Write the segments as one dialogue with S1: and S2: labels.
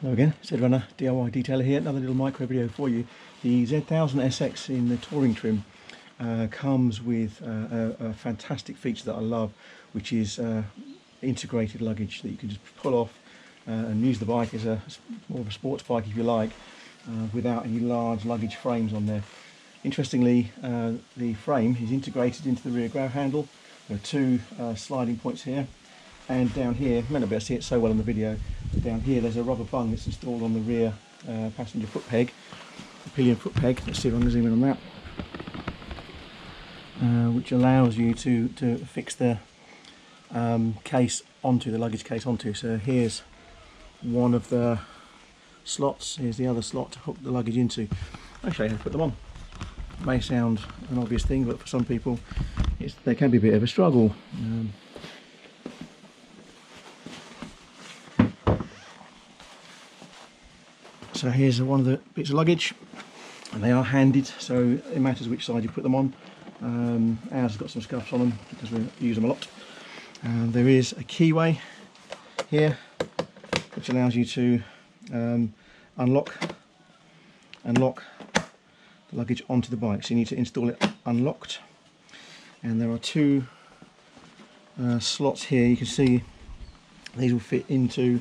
S1: Hello again, ZedRunner DIY detailer here. Another little micro video for you. The Z1000SX in the touring trim comes with a fantastic feature that I love, which is integrated luggage that you can just pull off and use the bike as more of a sports bike if you like, without any large luggage frames on there. Interestingly, the frame is integrated into the rear grab handle. There are two sliding points here, and down here, you may not be able to see it so well in the video, but down here there's a rubber bung that's installed on the rear passenger foot peg, the pillion foot peg. Let's see if I can zoom in on that, which allows you to fix the case onto the luggage case onto. So here's one of the slots, here's the other slot to hook the luggage into. I'll show you how to put them on. It may sound an obvious thing, but for some people they can be a bit of a struggle. So here's one of the bits of luggage, and they are handed, so it matters which side you put them on. Ours has got some scuffs on them because we use them a lot. There is a keyway here which allows you to unlock and lock the luggage onto the bike, so you need to install it unlocked. And there are two slots here. You can see these will fit into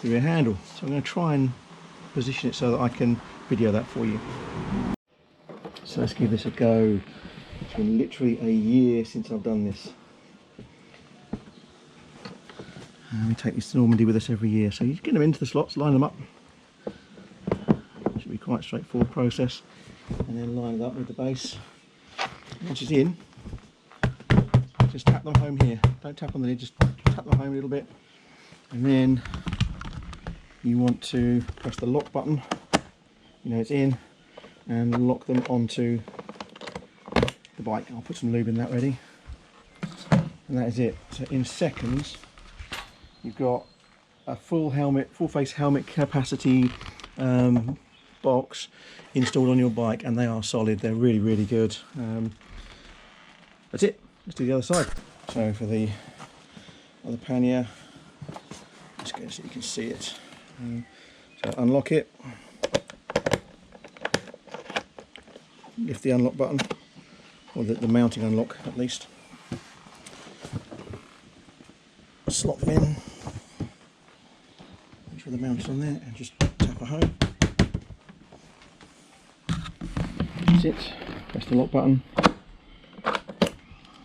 S1: the rear handle, so I'm going to try and position it so that I can video that for you. So let's give this a go. It's been literally a year since I've done this. We take this to Normandy with us every year, so you get them into the slots, line them up. Should be quite a straightforward process, and then line it up with the base. Once it's in, just tap them home here. Don't tap on the lid, just tap them home a little bit, and then you want to press the lock button, you know it's in, and lock them onto the bike. I'll put some lube in that ready, and that is it. So in seconds you've got a full face helmet capacity box installed on your bike, and they are solid. They're really good. That's it. Let's do the other side. So for the other pannier, just go so you can see it. So unlock it, lift the unlock button, or the mounting unlock at least, slot them in, make sure the mount's on there, and just tap it home. That's it. Press the lock button,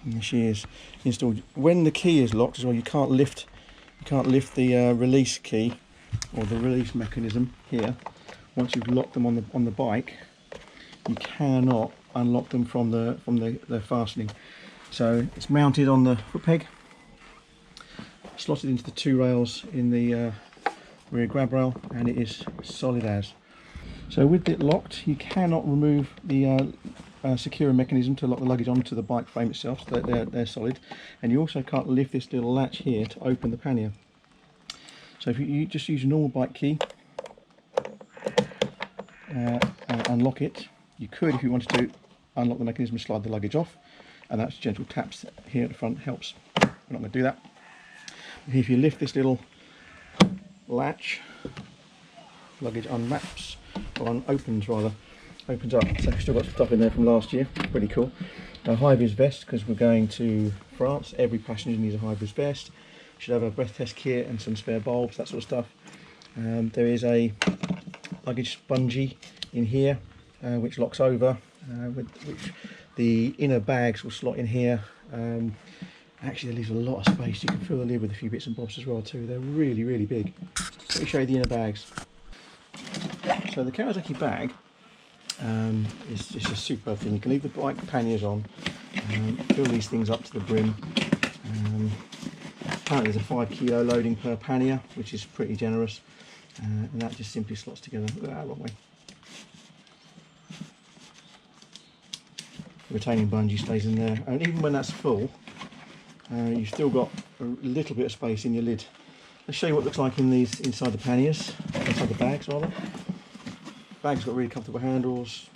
S1: and there she is installed. When the key is locked as well, you can't lift the release key or the release mechanism here. Once you've locked them on the bike, you cannot unlock them from the fastening. So it's mounted on the foot peg, slotted into the two rails in the rear grab rail, and it is solid as. So with it locked, you cannot remove the securing mechanism to lock the luggage onto the bike frame itself, so they're solid, and you also can't lift this little latch here to open the pannier. So if you just use a normal bike key and unlock it, you could, if you wanted to, unlock the mechanism and slide the luggage off, and that's gentle taps here at the front helps. We're not going to do that. If you lift this little latch, luggage unwraps, or opens rather, opens up. So I've still got stuff in there from last year, pretty cool. A high-vis vest, because we're going to France. Every passenger needs a high-vis vest. Should have a breath test kit and some spare bulbs, that sort of stuff. There is a luggage bungee in here, which locks over, which the inner bags will slot in here. Actually, there leaves a lot of space. You can fill the lid with a few bits and bobs as well too. They're really big. Let me show you the inner bags. So the Kawasaki bag is just a superb thing. You can leave the bike panniers on, fill these things up to the brim. Apparently there's a 5 kilo loading per pannier, which is pretty generous, and that just simply slots together. Look at that, wrong way. The retaining bungee stays in there, and even when that's full, you've still got a little bit of space in your lid. Let's show you what it looks like in these inside the panniers, inside the bags rather. Bag's got really comfortable handles,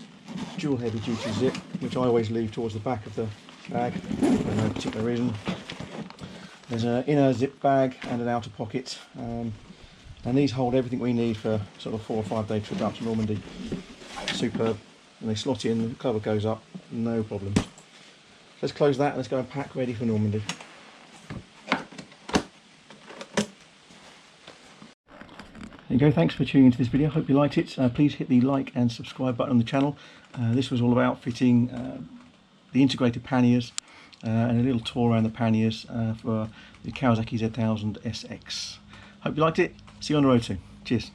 S1: dual heavy duty zip, which I always leave towards the back of the bag for no particular reason. There's an inner zip bag and an outer pocket. And these hold everything we need for sort of 4 or 5 day trip up to Normandy. Superb. And they slot in, the cover goes up, no problem. Let's close that and let's go and pack ready for Normandy. There you go, thanks for tuning into this video. Hope you liked it. Please hit the like and subscribe button on the channel. This was all about fitting the integrated panniers and a little tour around the panniers for the Kawasaki Z1000SX. Hope you liked it. See you on the road soon. Cheers.